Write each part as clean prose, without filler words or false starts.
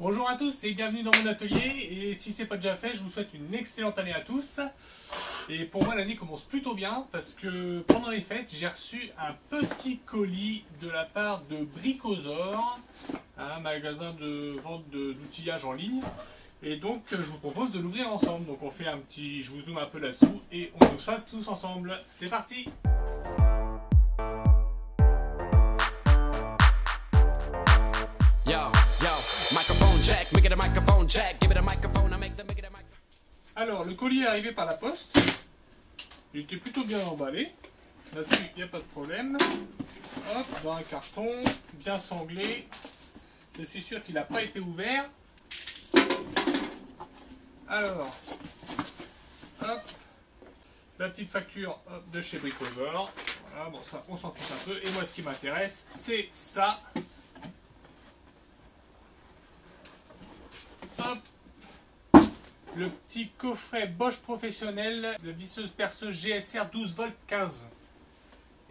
Bonjour à tous et bienvenue dans mon atelier. Et si c'est pas déjà fait, je vous souhaite une excellente année à tous. Et pour moi, l'année commence plutôt bien parce que pendant les fêtes, j'ai reçu un petit colis de la part de Bricosaur, un magasin de vente d'outillage en ligne. Et donc, je vous propose de l'ouvrir ensemble. Donc, on fait un petit, je vous zoome un peu là-dessous et on ouvre ça tous ensemble. C'est parti! Alors, le colis est arrivé par la poste. Il était plutôt bien emballé. Là-dessus, il n'y a pas de problème. Hop, dans un carton, bien sanglé. Je suis sûr qu'il n'a pas été ouvert. Alors, hop, la petite facture hop, de chez Bricosaur. Voilà, bon, ça, on s'en fiche un peu. Et moi, ce qui m'intéresse, c'est ça. Hop. Le petit coffret Bosch professionnel, la visseuse perceuse GSR 12 volts 15.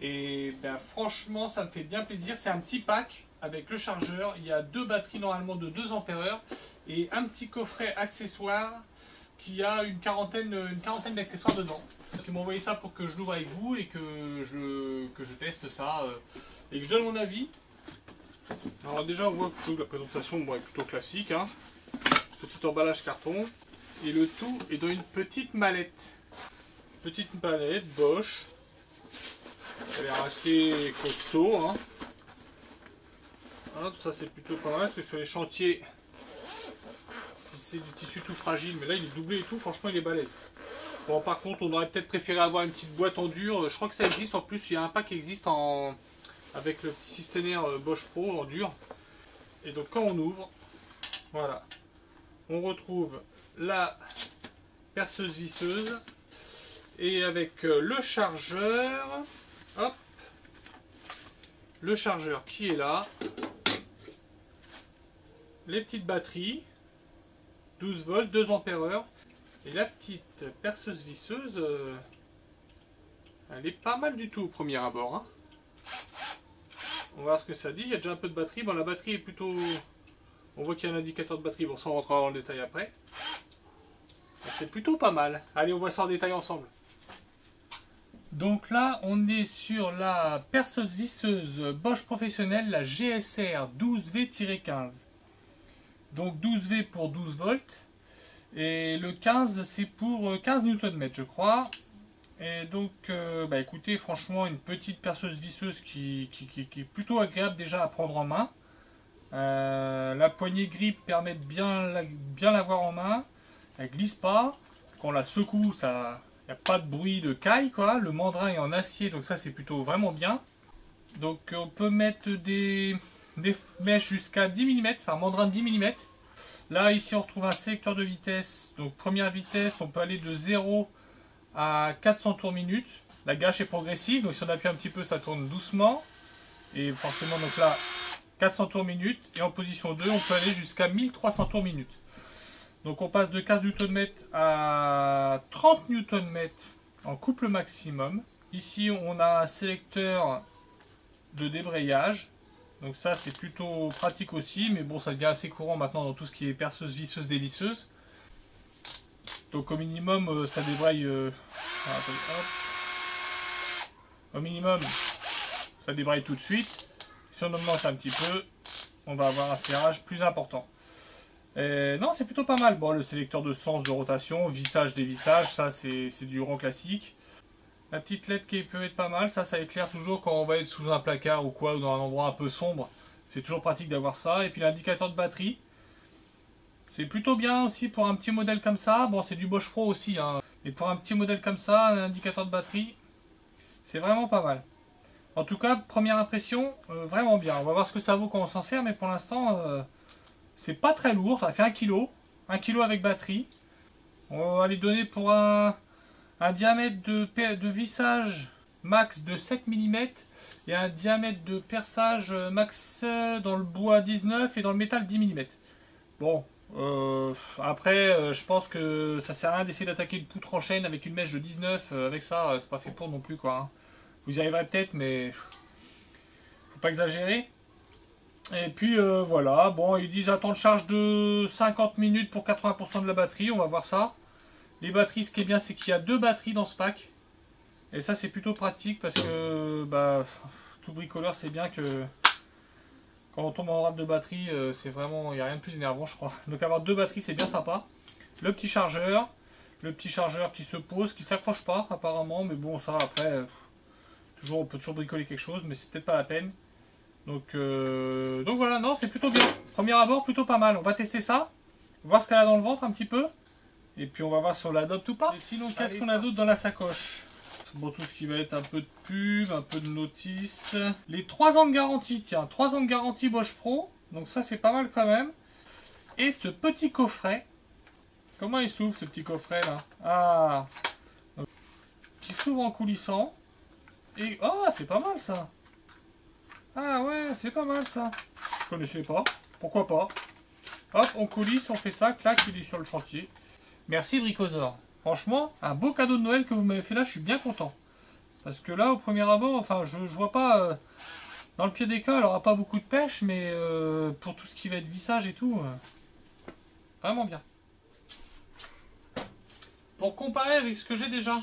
Et ben franchement, ça me fait bien plaisir. C'est un petit pack avec le chargeur. Il y a deux batteries normalement de 2 ampères et un petit coffret accessoire qui a une quarantaine d'accessoires dedans. Ils m'ont envoyé ça pour que je l'ouvre avec vous et que je teste ça et que je donne mon avis. Alors déjà, on voit que la présentation bon, est plutôt classique. Hein. Petit emballage carton. Et le tout est dans une petite mallette. Petite mallette Bosch. Elle a l'air assez costaud. Hein. Hop, ça c'est plutôt pas mal parce que sur les chantiers, si c'est du tissu tout fragile, mais là il est doublé et tout, franchement il est balèze. Bon, par contre, on aurait peut-être préféré avoir une petite boîte en dur. Je crois que ça existe en plus. Il y a un pack qui existe avec le petit systénaire Bosch Pro en dur. Et donc quand on ouvre, voilà, on retrouve la perceuse visseuse et avec le chargeur, hop, le chargeur qui est là, les petites batteries 12 volts 2 ampères et la petite perceuse visseuse, elle est pas mal du tout au premier abord, hein. On va voir ce que ça dit. Il y a déjà un peu de batterie. Bon, la batterie est plutôt, on voit qu'il y a un indicateur de batterie. Bon, ça on rentrera dans le détail après. C'est plutôt pas mal. Allez, on voit ça en détail ensemble. Donc là, on est sur la perceuse visseuse Bosch professionnelle, la GSR 12V-15. Donc 12V pour 12 volts. Et le 15, c'est pour 15 Nm, je crois. Et donc, bah écoutez, franchement, une petite perceuse visseuse qui est plutôt agréable déjà à prendre en main. La poignée grip permet de bien l'avoir en main. Elle glisse pas, quand on la secoue, il n'y a pas de bruit de caille, quoi. Le mandrin est en acier, donc ça c'est plutôt vraiment bien. Donc on peut mettre des mèches jusqu'à 10 mm, enfin mandrin de 10 mm. Là ici on retrouve un sélecteur de vitesse, donc première vitesse, on peut aller de 0 à 400 tours minute. La gâche est progressive, donc si on appuie un petit peu ça tourne doucement. Et forcément donc là 400 tours minute, et en position 2 on peut aller jusqu'à 1300 tours minute. Donc on passe de 15 Nm à 30 Nm en couple maximum. Ici on a un sélecteur de débrayage. Donc ça c'est plutôt pratique aussi, mais bon ça devient assez courant maintenant dans tout ce qui est perceuse, visseuse, dévisseuse. Donc au minimum ça débraye... au minimum ça débraye tout de suite. Si on augmente un petit peu, on va avoir un serrage plus important. Non, c'est plutôt pas mal. Bon, le sélecteur de sens de rotation, vissage, dévissage, ça c'est du rang classique. La petite LED qui peut être pas mal, ça éclaire toujours quand on va être sous un placard ou quoi, ou dans un endroit un peu sombre. C'est toujours pratique d'avoir ça. Et puis l'indicateur de batterie, c'est plutôt bien aussi pour un petit modèle comme ça. Bon, c'est du Bosch Pro aussi, hein. Mais pour un petit modèle comme ça, un indicateur de batterie, c'est vraiment pas mal. En tout cas, première impression, vraiment bien. On va voir ce que ça vaut quand on s'en sert, mais pour l'instant... c'est pas très lourd, ça fait 1 kg. 1 kg avec batterie. On va les donner pour un diamètre de vissage max de 7 mm et un diamètre de perçage max dans le bois 19 et dans le métal 10 mm. Bon, après, je pense que ça sert à rien d'essayer d'attaquer une poutre en chaîne avec une mèche de 19. Avec ça, c'est pas fait pour non plus, quoi. Hein. Vous y arriverez peut-être, mais faut pas exagérer. Et puis voilà, bon, ils disent un temps de charge de 50 minutes pour 80% de la batterie, on va voir ça. Les batteries, ce qui est bien, c'est qu'il y a 2 batteries dans ce pack. Et ça, c'est plutôt pratique parce que bah, tout bricoleur, c'est bien que quand on tombe en rate de batterie, c'est vraiment, il n'y a rien de plus énervant, je crois. Donc avoir 2 batteries, c'est bien sympa. Le petit chargeur qui se pose, qui s'accroche pas apparemment, mais bon, ça après, on peut toujours bricoler quelque chose, mais c'est peut-être pas la peine. Donc voilà, non, c'est plutôt bien. Premier abord, plutôt pas mal. On va tester ça, voir ce qu'elle a dans le ventre un petit peu. Et puis on va voir si on l'adopte ou pas. Et sinon, qu'est-ce qu'on a d'autre dans la sacoche? Bon, tout ce qui va être un peu de pub, un peu de notice. Les 3 ans de garantie, tiens, 3 ans de garantie Bosch Pro. Donc ça, c'est pas mal quand même. Et ce petit coffret. Comment il s'ouvre ce petit coffret là? Ah, donc, qui s'ouvre en coulissant. Et oh, c'est pas mal ça. Ah ouais, c'est pas mal ça. Je connaissais pas. Pourquoi pas? Hop, on coulisse, on fait ça, clac, il est sur le chantier. Merci Bricosaur. Franchement, un beau cadeau de Noël que vous m'avez fait là, je suis bien content. Parce que là, au premier abord, enfin, je vois pas... dans le pied des cas, elle aura pas beaucoup de pêche, mais pour tout ce qui va être vissage et tout, vraiment bien. Pour comparer avec ce que j'ai déjà,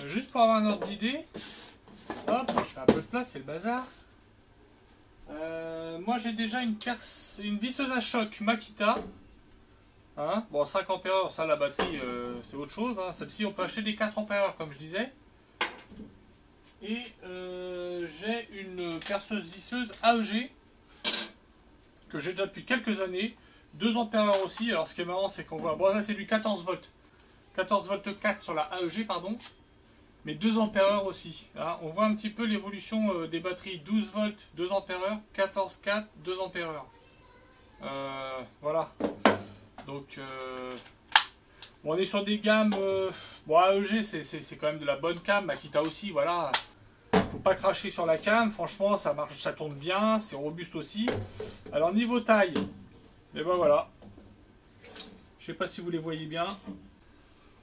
juste pour avoir un ordre d'idée, hop, je fais un peu de place, c'est le bazar. Moi j'ai déjà une visseuse à choc Makita. Hein, bon, 5 ampères, ça la batterie c'est autre chose. Hein. Celle-ci on peut acheter des 4 ampères comme je disais. Et j'ai une perceuse visseuse AEG que j'ai déjà depuis quelques années. 2 ampères aussi. Alors ce qui est marrant c'est qu'on voit, bon là c'est du 14 volts. 14 volts 4 sur la AEG pardon. Mais 2 ampères aussi. Hein. On voit un petit peu l'évolution des batteries. 12 volts, 2 ampères, 14 4, 2 ampères. Voilà. Donc, bon, on est sur des gammes. Bon, AEG, c'est quand même de la bonne cam. Makita aussi, voilà. Faut pas cracher sur la cam. Franchement, ça marche, ça tourne bien. C'est robuste aussi. Alors, niveau taille, et ben voilà. Je sais pas si vous les voyez bien.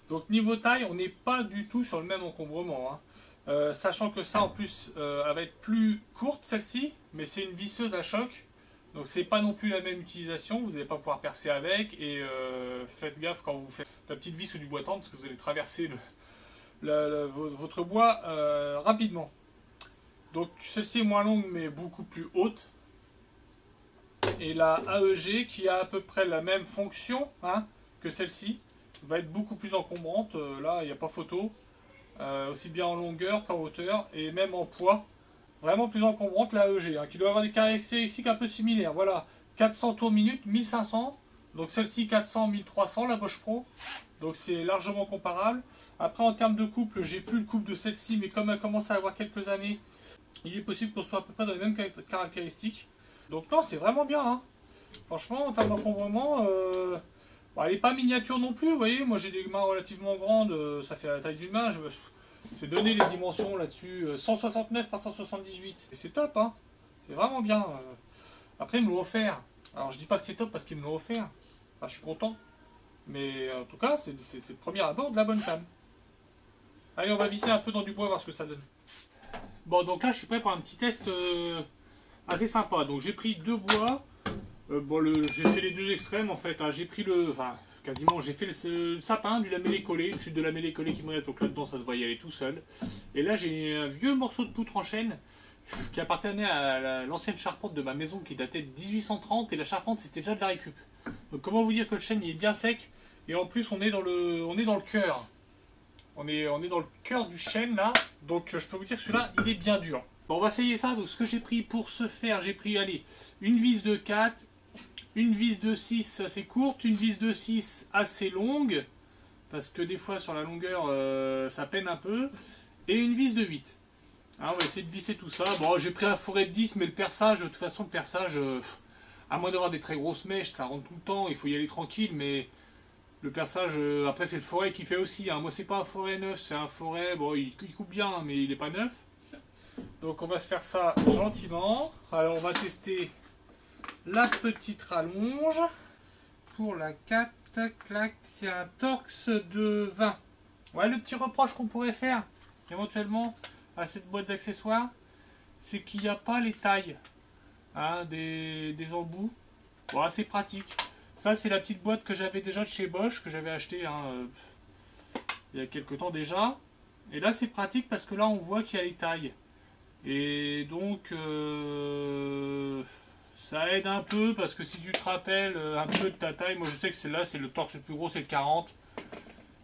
Donc, niveau taille, on n'est pas du tout sur le même encombrement. Hein. Sachant que ça, en plus, elle va être plus courte, celle-ci. Mais c'est une visseuse à choc. Donc c'est pas non plus la même utilisation, vous n'allez pas pouvoir percer avec et faites gaffe quand vous faites la petite vis ou du bois tendre parce que vous allez traverser votre bois rapidement. Donc celle-ci est moins longue mais beaucoup plus haute. Et la AEG qui a à peu près la même fonction hein, que celle-ci va être beaucoup plus encombrante. Là il n'y a pas photo, aussi bien en longueur qu'en hauteur et même en poids. Vraiment plus encombrante la AEG, hein, qui doit avoir des caractéristiques un peu similaires. Voilà, 400 tours minute, 1500. Donc celle-ci 400, 1300, la Bosch Pro. Donc c'est largement comparable. Après en termes de couple, j'ai plus le couple de celle-ci, mais comme elle commence à avoir quelques années, il est possible qu'on soit à peu près dans les mêmes caractéristiques. Donc non, c'est vraiment bien. Hein. Franchement, en termes d'encombrement, bon, elle n'est pas miniature non plus. Vous voyez, moi j'ai des mains relativement grandes, ça fait la taille d'une main. C'est donné les dimensions là-dessus, 169 par 178. Et c'est top, hein. C'est vraiment bien. Après, ils me l'ont offert. Alors, je dis pas que c'est top parce qu'ils me l'ont offert. Enfin, je suis content. Mais en tout cas, c'est le premier abord de la bonne cam. Allez, on va visser un peu dans du bois, voir ce que ça donne. Bon, donc là, je suis prêt pour un petit test assez sympa. Donc, j'ai pris 2 bois. Bon, j'ai fait les 2 extrêmes, en fait. Hein. J'ai pris enfin, quasiment, j'ai fait le sapin, du lamellé collé, une chute de lamellé collé qui me reste. Donc là-dedans, ça devrait y aller tout seul. Et là, j'ai un vieux morceau de poutre en chêne qui appartenait à l'ancienne charpente de ma maison qui datait de 1830. Et la charpente, c'était déjà de la récup. Donc, comment vous dire que le chêne, il est bien sec. Et en plus, on est dans le cœur. On est dans le cœur du chêne, là. Donc, je peux vous dire que celui-là, il est bien dur. Bon, on va essayer ça. Donc, ce que j'ai pris pour ce faire, j'ai pris, allez, une vis de 4. Une vis de 6 assez courte, une vis de 6 assez longue, parce que des fois sur la longueur ça peine un peu, et une vis de 8. Alors, on va essayer de visser tout ça. Bon, j'ai pris un fourret de 10, mais le perçage, de toute façon, le perçage, à moins d'avoir des très grosses mèches, ça rentre tout le temps, il faut y aller tranquille, mais le perçage, après c'est le fourret qui fait aussi. Hein. Moi, c'est pas un fourret neuf, c'est un fourret, bon, il coupe bien, mais il n'est pas neuf. Donc, on va se faire ça gentiment. Alors, on va tester la petite rallonge pour la 4, clac, c'est un Torx de 20. Ouais, le petit reproche qu'on pourrait faire éventuellement à cette boîte d'accessoires, c'est qu'il n'y a pas les tailles. hein, des embouts. Bon, assez pratique. Ça, c'est la petite boîte que j'avais déjà de chez Bosch, que j'avais acheté hein, il y a quelques temps déjà. Et là, c'est pratique parce que là, on voit qu'il y a les tailles. Et donc, ça aide un peu parce que si tu te rappelles un peu de ta taille, moi je sais que celle-là, c'est le torx le plus gros, c'est le 40.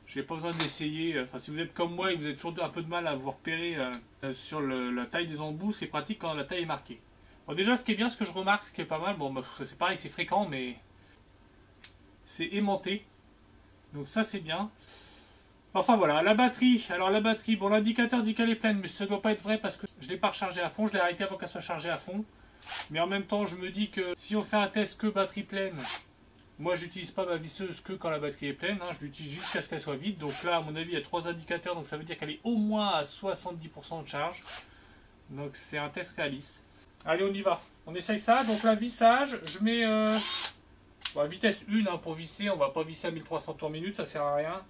J'ai pas besoin d'essayer. Enfin, si vous êtes comme moi et vous avez toujours un peu de mal à vous repérer sur la taille des embouts, c'est pratique quand la taille est marquée. Bon, déjà, ce qui est bien, ce que je remarque, ce qui est pas mal, bon, bah, c'est pareil, c'est fréquent, mais c'est aimanté. Donc ça, c'est bien. Enfin voilà, la batterie. Alors la batterie, bon, l'indicateur dit qu'elle est pleine, mais ça ne doit pas être vrai parce que je ne l'ai pas rechargée à fond. Je l'ai arrêté avant qu'elle soit chargée à fond. Mais en même temps, je me dis que si on fait un test que batterie pleine, moi, j'utilise pas ma visseuse que quand la batterie est pleine. Hein, je l'utilise jusqu'à ce qu'elle soit vide. Donc là, à mon avis, il y a 3 indicateurs. Donc ça veut dire qu'elle est au moins à 70% de charge. Donc c'est un test réaliste. Allez, on y va. On essaye ça. Donc la vissage, je mets vitesse 1 hein, pour visser. On va pas visser à 1300 tours minute, ça sert à rien.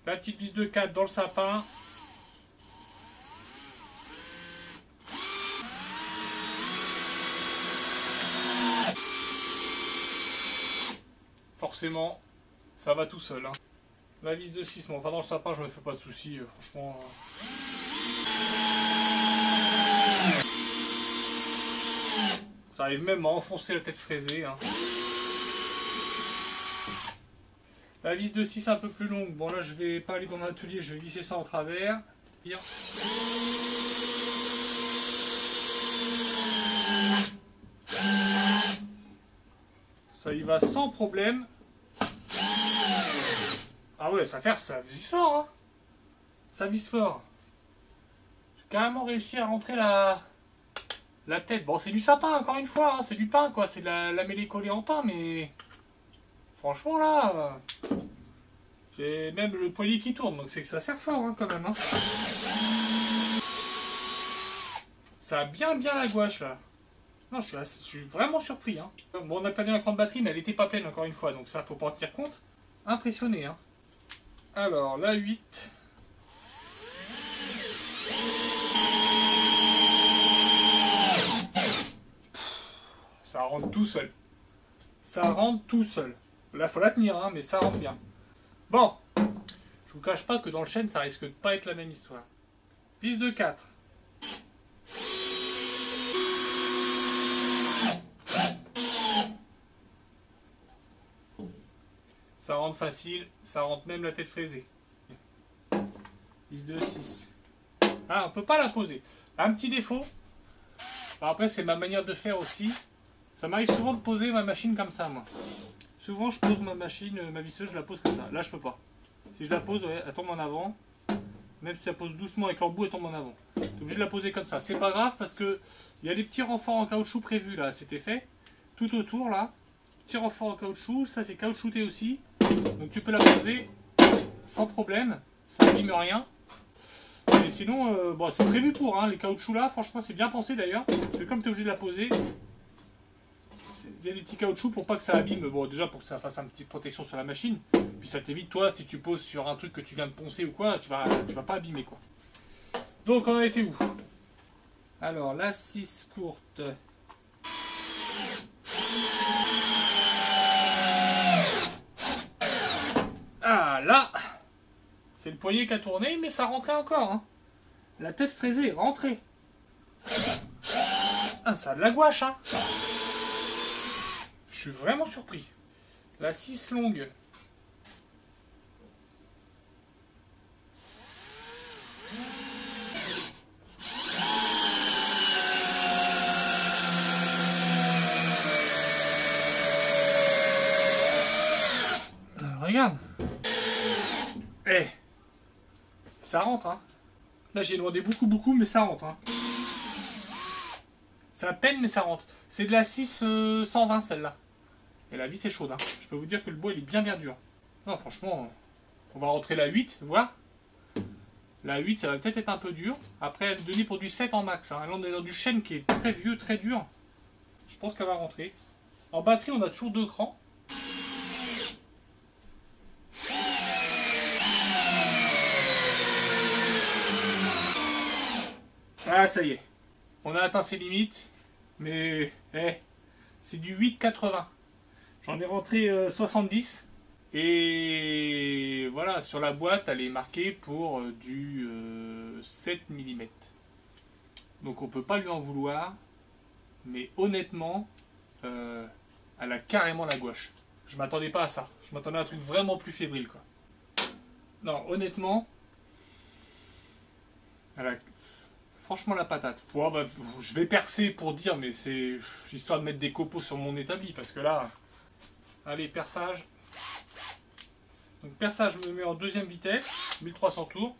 La petite vis de 4 dans le sapin. Forcément, ça va tout seul. Hein. La vis de 6, bon, enfin dans le sapin, je me fais pas de soucis, franchement. Ça arrive même à enfoncer la tête fraisée. Hein. La vis de 6 un peu plus longue. Bon là, je vais pas aller dans l'atelier, je vais visser ça en travers. Bien. Ça y va sans problème. Ah ouais, ça vise fort, hein. Ça vise fort. J'ai carrément réussi à rentrer la tête. Bon, c'est du sapin, encore une fois, hein. C'est du pain, quoi. C'est de la mêlée collée en pain, mais... Franchement, là... J'ai même le poignet qui tourne, donc c'est que ça sert fort, hein, quand même, hein. Ça a bien la gouache, là. Non, je suis vraiment surpris, hein. Bon, on a plané un cran de batterie, mais elle n'était pas pleine, encore une fois, donc ça, faut pas en tenir compte. Impressionné, hein. Alors, la 8... Ça rentre tout seul. Ça rentre tout seul. Là, faut la tenir, hein, mais ça rentre bien. Bon. Je vous cache pas que dans le chêne, ça risque de pas être la même histoire. Vis de 4. Ça rentre facile. Ça rentre même la tête fraisée. Vis de 6. Ah, on peut pas la poser. Un petit défaut. Alors après, c'est ma manière de faire aussi. Ça m'arrive souvent de poser ma machine comme ça, moi. Souvent, je pose ma machine, ma visseuse, je la pose comme ça. Là, je peux pas. Si je la pose, ouais, elle tombe en avant. Même si je la pose doucement avec l'embout, elle tombe en avant. Je suis obligé de la poser comme ça. C'est pas grave parce que il y a des petits renforts en caoutchouc prévus là. C'était fait. Tout autour là. Petit renfort en caoutchouc. Ça, c'est caoutchouté aussi. Donc, tu peux la poser sans problème. Ça n'abîme rien. Et sinon, bon, c'est prévu pour. Hein, les caoutchoucs là, franchement, c'est bien pensé d'ailleurs. Parce que comme tu es obligé de la poser. Il y a des petits caoutchoucs pour pas que ça abîme. Bon, déjà pour que ça fasse une petite protection sur la machine. Puis ça t'évite, toi, si tu poses sur un truc que tu viens de poncer ou quoi, tu vas pas abîmer, quoi. Donc, on en était où? Alors, la 6 courte. Ah, là, c'est le poignet qui a tourné, mais ça rentrait encore. Hein. La tête fraisée est rentrée. Ah, ça a de la gouache, hein. Je suis vraiment surpris. La 6 longue. Regarde. Eh. Ça rentre, hein. Là, j'ai demandé beaucoup, mais ça rentre, hein. Ça peine, mais ça rentre. C'est de la 6 120, celle-là. Et la vis est chaude, hein. Je peux vous dire que le bois, il est bien dur. Non, franchement, on va rentrer la 8, voir. La 8, ça va peut-être être un peu dur. Après, elle donnait pour du 7 en max. Hein. Là, on est dans du chêne qui est très vieux, très dur. Je pense qu'elle va rentrer. En batterie, on a toujours 2 crans. Ah, ça y est. On a atteint ses limites. Mais, c'est du 8,80. J'en ai rentré 70. Et voilà, sur la boîte, elle est marquée pour du 7 mm. Donc on peut pas lui en vouloir. Mais honnêtement, elle a carrément la gouache. Je m'attendais pas à ça. Je m'attendais à un truc vraiment plus fébrile, quoi. Non, honnêtement, elle a franchement la patate. Bon, bah, je vais percer pour dire, mais c'est histoire de mettre des copeaux sur mon établi, parce que là, allez, perçage. Donc perçage, je me mets en deuxième vitesse, 1300 tours.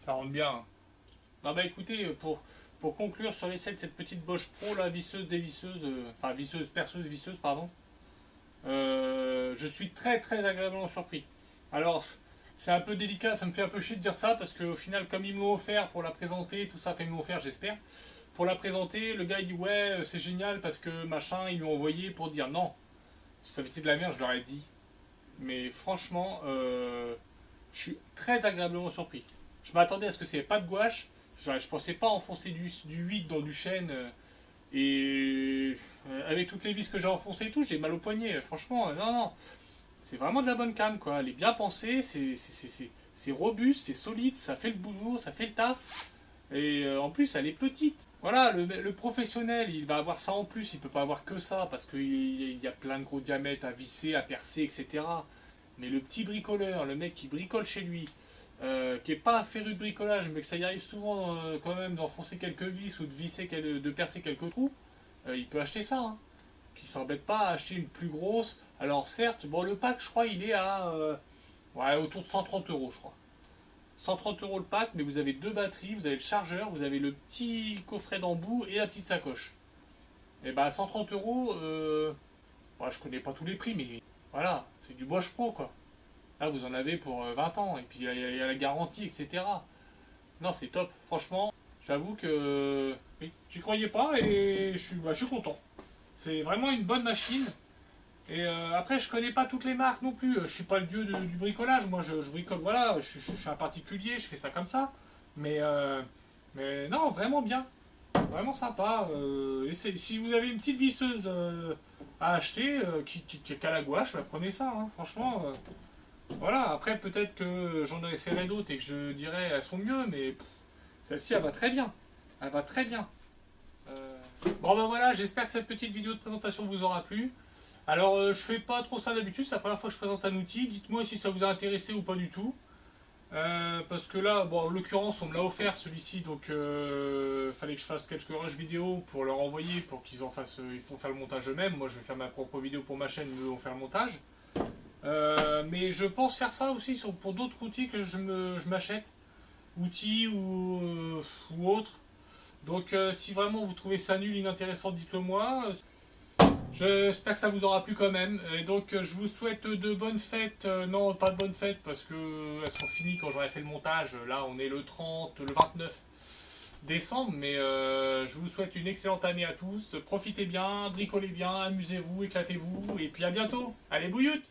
Ça rentre bien. Hein. Non bah écoutez, pour conclure sur l'essai de cette petite Bosch Pro, la visseuse dévisseuse, enfin visseuse, perceuse, visseuse, pardon, je suis très agréablement surpris. Alors, c'est un peu délicat, ça me fait un peu chier de dire ça, parce qu'au final, comme ils me l'ont offert pour la présenter, tout ça, fait ils me l'ont offert, j'espère, pour la présenter, le gars il dit ouais, c'est génial, parce que machin, ils lui ont envoyé pour dire non. Si ça avait été de la merde, je leur ai dit. Mais franchement, je suis très agréablement surpris. Je m'attendais à ce que c'est pas de gouache. Je pensais pas enfoncer du 8 dans du chêne. Et avec toutes les vis que j'ai enfoncées et tout, j'ai mal au poignet. Franchement, non. C'est vraiment de la bonne cam, quoi. Elle est bien pensée, c'est robuste, c'est solide, ça fait le boulot, ça fait le taf. Et en plus, elle est petite. Voilà, le professionnel, il va avoir ça en plus. Il peut pas avoir que ça parce qu'il y a plein de gros diamètres à visser, à percer, etc. Mais le petit bricoleur, le mec qui bricole chez lui, qui n'est pas féru de bricolage, mais que ça y arrive souvent quand même d'enfoncer quelques vis ou de percer quelques trous, il peut acheter ça. Hein. Qui s'embête pas à acheter une plus grosse. Alors certes, bon le pack je crois il est à autour de 130 €, je crois. 130 € le pack, mais vous avez deux batteries, vous avez le chargeur, vous avez le petit coffret d'embout et la petite sacoche. Et bah 130 €, je connais pas tous les prix, mais voilà, c'est du Bosch Pro quoi. Là vous en avez pour 20 ans, et puis il y a la garantie, etc. Non c'est top, franchement, j'avoue que oui, j'y croyais pas et je suis content. C'est vraiment une bonne machine. Et après, je connais pas toutes les marques non plus. Je suis pas le dieu du bricolage. Moi, je bricole, voilà. Je suis un particulier, je fais ça comme ça. Mais non, vraiment bien. Vraiment sympa. Et si vous avez une petite visseuse à acheter, qui a la gouache, bah, prenez ça. Hein, franchement, voilà. Après, peut-être que j'en essaierai d'autres et que je dirais elles sont mieux. Mais celle-ci, elle va très bien. Elle va très bien. Bon ben voilà, j'espère que cette petite vidéo de présentation vous aura plu. Alors je fais pas trop ça d'habitude, c'est la première fois que je présente un outil. Dites-moi si ça vous a intéressé ou pas du tout. Parce que là, bon en l'occurrence on me l'a offert celui-ci, donc fallait que je fasse quelques rushs vidéo pour leur envoyer, pour qu'ils en fassent, ils font faire le montage eux-mêmes. Moi je vais faire ma propre vidéo pour ma chaîne, eux vont faire le montage. Mais je pense faire ça aussi pour d'autres outils que je m'achète. Outils ou autres. Donc si vraiment vous trouvez ça nul, inintéressant, dites-le moi. J'espère que ça vous aura plu quand même. Et donc je vous souhaite de bonnes fêtes. Non, pas de bonnes fêtes parce que elles sont finies quand j'aurai fait le montage. Là on est le 30, le 29 décembre. Mais je vous souhaite une excellente année à tous. Profitez bien, bricolez bien, amusez-vous, éclatez-vous. Et puis à bientôt. Allez bouilloute!